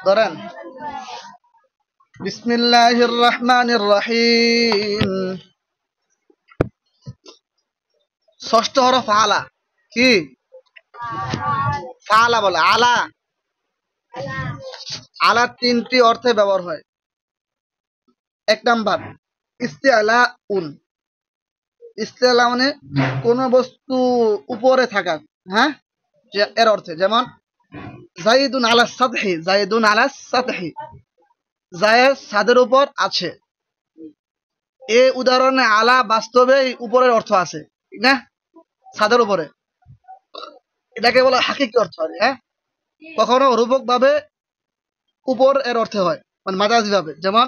ধরেন বিসমিল্লাহির রহমানির রহিম। ষষ্ঠ হরফ আলা। কি ফালা বলে? আলা। আলা তিনটি অর্থে ব্যবহার হয়। এক নাম্বার ইস্তিআলা উন। ইস্তিআলা মানে কোন বস্তু উপরে থাকা। হ্যাঁ, এর অর্থে যেমন জাইদুন আলা সাতহি, জাইদুন আলা সাতহি, জায়েদ ছাদের উপর আছে। এই উদাহরণে আলা বাস্তবে উপরের অর্থ আছে, ঠিক না? ছাদের উপরে, এটাকে বলা হাকিকি অর্থ। হ্যাঁ, কখনো রূপক ভাবে উপর এর অর্থে হয়, মানে মাজাজি ভাবে। যেমন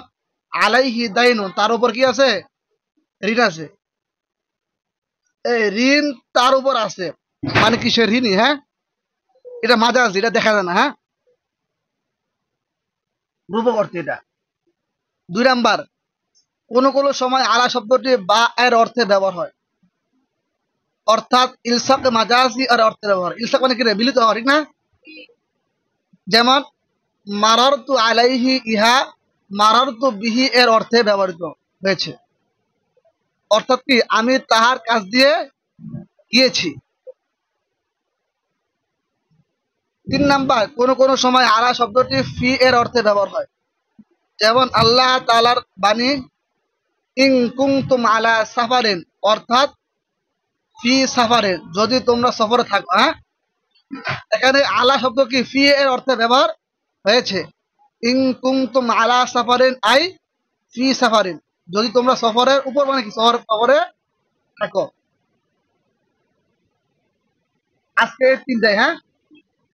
আলাইহি দাইনুন, তার উপর কি আছে? ঋণ আছে। এই ঋণ তার উপর আছে, মানে কিসের ঋণী? হ্যাঁ, এটা মাজাজি, এটা দেখা যায় না। হ্যাঁ, রূপক অর্থে এটা। দুই নাম্বার, কোন কোন সময় আলা শব্দটি বা এর অর্থে ব্যবহার হয়, অর্থাৎ ইলসাক মাজাজি আর অর্থে ব্যবহার। ইলসাক মানে কি রে? মিলিত হওয়া, ঠিক না? যেমন মারারতু আলাইহি, ইহা মারারতু বিহি এর অর্থে ব্যবহৃত হয়েছে, অর্থাৎ কি আমি তাহার কাছ দিয়ে গিয়েছি। তিন নাম্বার, কোন কোন সময় আলা শব্দটি ফি এর অর্থে ব্যবহার হয়, যেমন আল্লাহ তাআলার বাণী ইন কুনতুম আলা সাফারিন, অর্থাৎ ফি সাফারিন, যদি তোমরা সফরে থাকো। হ্যাঁ, এখানে আলা শব্দ কি ফি এর অর্থে ব্যবহার হয়েছে। ইন কুনতুম আলা সাফারিন আই ফি সাফারিন, যদি তোমরা সফরের উপর, মানে কি সফরে থাকো। আজকে তিনটাই। হ্যাঁ,